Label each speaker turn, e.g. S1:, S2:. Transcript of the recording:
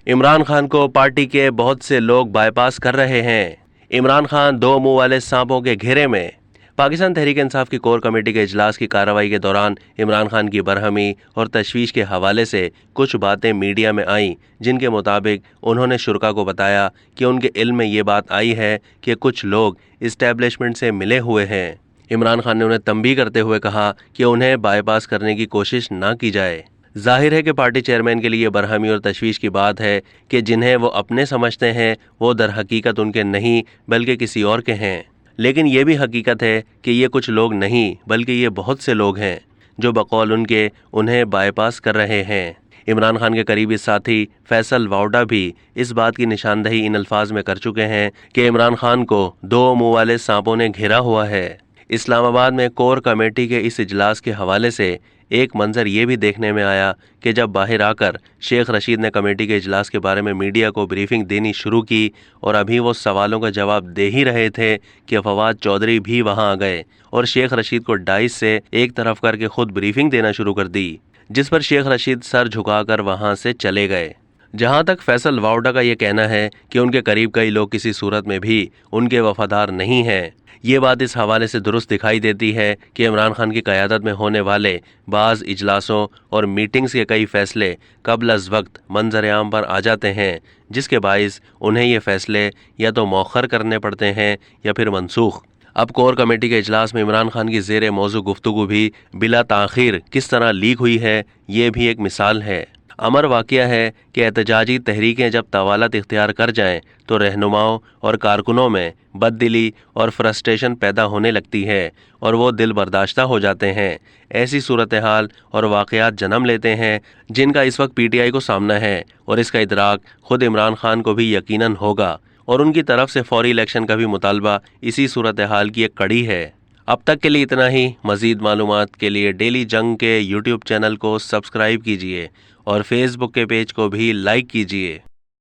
S1: इमरान खान को पार्टी के बहुत से लोग बाईपास कर रहे हैं। इमरान खान दो मुंह वाले सांपों के घेरे में। पाकिस्तान तहरीक इंसाफ की कोर कमेटी के इजलास की कार्रवाई के दौरान इमरान खान की बरहमी और तशवीश के हवाले से कुछ बातें मीडिया में आईं, जिनके मुताबिक उन्होंने शुरा को बताया कि उनके इल्म में ये बात आई है कि कुछ लोग इस्टेब्लिशमेंट से मिले हुए हैं। इमरान खान ने उन्हें तंबीह करते हुए कहा कि उन्हें बाईपास करने की कोशिश न की जाए। जाहिर है कि पार्टी चेयरमैन के लिए बरहमी और तशवीश की बात है कि जिन्हें वो अपने समझते हैं वो दर हकीकत उनके नहीं बल्कि किसी और के हैं। लेकिन ये भी हकीकत है कि ये कुछ लोग नहीं बल्कि ये बहुत से लोग हैं जो बकौल उनके उन्हें बाईपास कर रहे हैं। इमरान खान के करीबी साथी फैसल वाउडा भी इस बात की निशानदही इन अल्फाज में कर चुके हैं कि इमरान खान को दो मुंह वाले सांपों ने घेरा हुआ है। इस्लामाबाद में कोर कमेटी के इस इजलास के हवाले से एक मंजर ये भी देखने में आया कि जब बाहर आकर शेख रशीद ने कमेटी के इजलास के बारे में मीडिया को ब्रीफिंग देनी शुरू की और अभी वो सवालों का जवाब दे ही रहे थे कि फवाद चौधरी भी वहां आ गए और शेख रशीद को डाइस से एक तरफ करके खुद ब्रीफिंग देना शुरू कर दी, जिस पर शेख रशीद सर झुकाकर वहां से चले गए। जहां तक फैसल वाउडा का ये कहना है कि उनके करीब कई लोग किसी सूरत में भी उनके वफादार नहीं हैं, ये बात इस हवाले से दुरुस्त दिखाई देती है कि इमरान खान की क़यादत में होने वाले बाज़ इजलासों और मीटिंग्स के कई फ़ैसले कबल अज़ वक्त मंजर आम पर आ जाते हैं, जिसके बाइस उन्हें ये फ़ैसले या तो मौखर करने पड़ते हैं या फिर मनसूख। अब कोर कमेटी के इजलास में इमरान खान की ज़ेर मौजू गुफ्तगू भी बिला ताख़ीर किस तरह लीक हुई है, ये भी एक मिसाल है। अमर वाक़या है कि एहतजाजी तहरीकें जब तवालत इख्तियार कर जाएं तो रहनुमाओं और कारकुनों में बददिली और फ्रस्ट्रेशन पैदा होने लगती है और वो दिल बर्दाश्ता हो जाते हैं। ऐसी सूरत हाल और वाक़यात जन्म लेते हैं जिनका इस वक्त पीटीआई को सामना है और इसका इदराक खुद इमरान खान को भी यकीनन होगा और उनकी तरफ से फौरी इलेक्शन का भी मुतालबा इसी सूरत हाल की एक कड़ी है। अब तक के लिए इतना ही। मज़ीद मालूमात के लिए डेली जंग के यूट्यूब चैनल को सब्सक्राइब कीजिए और फेसबुक के पेज को भी लाइक कीजिए।